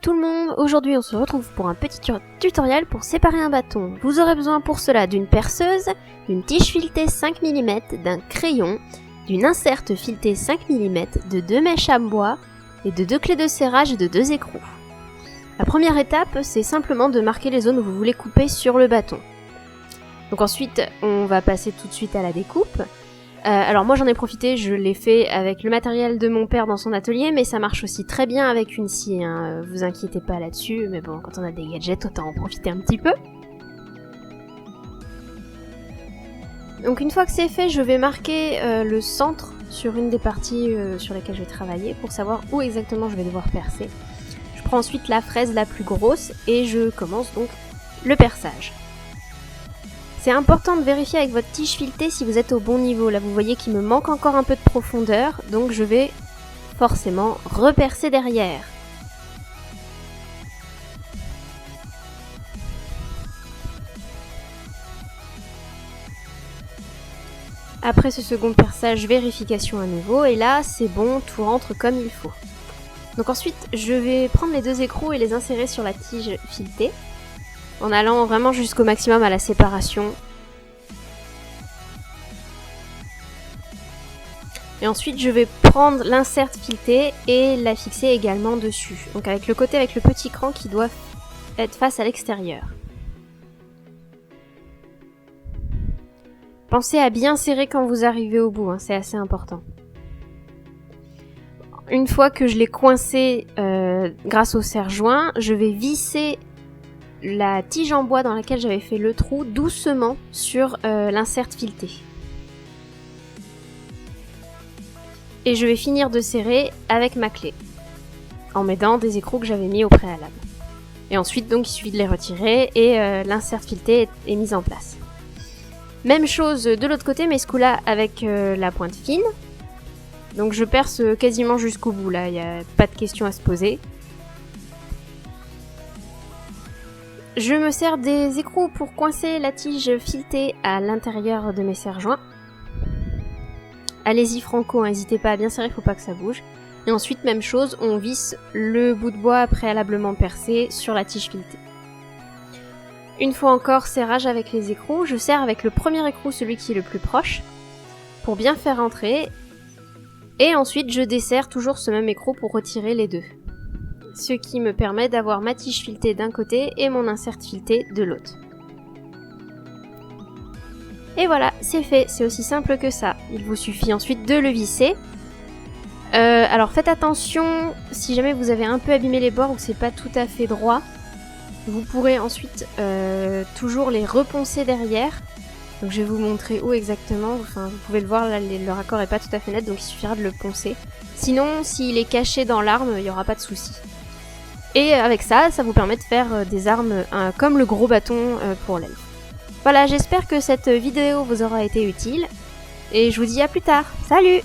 tout le monde, aujourd'hui on se retrouve pour un petit tutoriel pour séparer un bâton. Vous aurez besoin pour cela d'une perceuse, d'une tige filetée 5 mm, d'un crayon, d'une inserte filetée 5 mm, de 2 mèches à bois et de 2 clés de serrage et de 2 écrous. La première étape, c'est simplement de marquer les zones où vous voulez couper sur le bâton. Donc ensuite, on va passer tout de suite à la découpe. Alors moi j'en ai profité, je l'ai fait avec le matériel de mon père dans son atelier, mais ça marche aussi très bien avec une scie, hein. Vous inquiétez pas là-dessus, mais bon, quand on a des gadgets, autant en profiter un petit peu. Donc une fois que c'est fait, je vais marquer le centre sur une des parties sur lesquelles je vais travailler pour savoir où exactement je vais devoir percer. Je prends ensuite la fraise la plus grosse et je commence donc le perçage. C'est important de vérifier avec votre tige filetée si vous êtes au bon niveau. Là, vous voyez qu'il me manque encore un peu de profondeur, donc je vais forcément repercer derrière. Après ce second perçage, vérification à nouveau, et là, c'est bon, tout rentre comme il faut. Donc ensuite, je vais prendre les 2 écrous et les insérer sur la tige filetée, en allant vraiment jusqu'au maximum à la séparation. Et ensuite, je vais prendre l'inserte filetée et la fixer également dessus. Donc avec le côté avec le petit cran qui doit être face à l'extérieur. Pensez à bien serrer quand vous arrivez au bout, hein, c'est assez important. Une fois que je l'ai coincé grâce au serre-joint, je vais visser la tige en bois dans laquelle j'avais fait le trou doucement sur l'inserte filetée. Et je vais finir de serrer avec ma clé, en m'aidant des écrous que j'avais mis au préalable. Et ensuite, donc, il suffit de les retirer et l'inserte filetée est mise en place. Même chose de l'autre côté, mais ce coup-là avec la pointe fine. Donc je perce quasiment jusqu'au bout, là, il n'y a pas de question à se poser. Je me sers des écrous pour coincer la tige filetée à l'intérieur de mes serre-joints. Allez-y franco, n'hésitez pas à bien serrer, faut pas que ça bouge. Et ensuite, même chose, on visse le bout de bois préalablement percé sur la tige filetée. Une fois encore, serrage avec les écrous. Je serre avec le premier écrou, celui qui est le plus proche, pour bien faire entrer. Et ensuite, je desserre toujours ce même écrou pour retirer les deux. Ce qui me permet d'avoir ma tige filetée d'un côté et mon inserte filetée de l'autre. Et voilà, c'est fait, c'est aussi simple que ça. Il vous suffit ensuite de le visser. Alors faites attention, si jamais vous avez un peu abîmé les bords ou que c'est pas tout à fait droit, vous pourrez ensuite toujours les reponcer derrière. Donc je vais vous montrer où exactement, enfin vous pouvez le voir, là le raccord est pas tout à fait net, donc il suffira de le poncer. Sinon, s'il est caché dans l'arme, il n'y aura pas de souci. Et avec ça, ça vous permet de faire des armes comme le gros bâton pour l'elfe. Voilà, j'espère que cette vidéo vous aura été utile, et je vous dis à plus tard. Salut!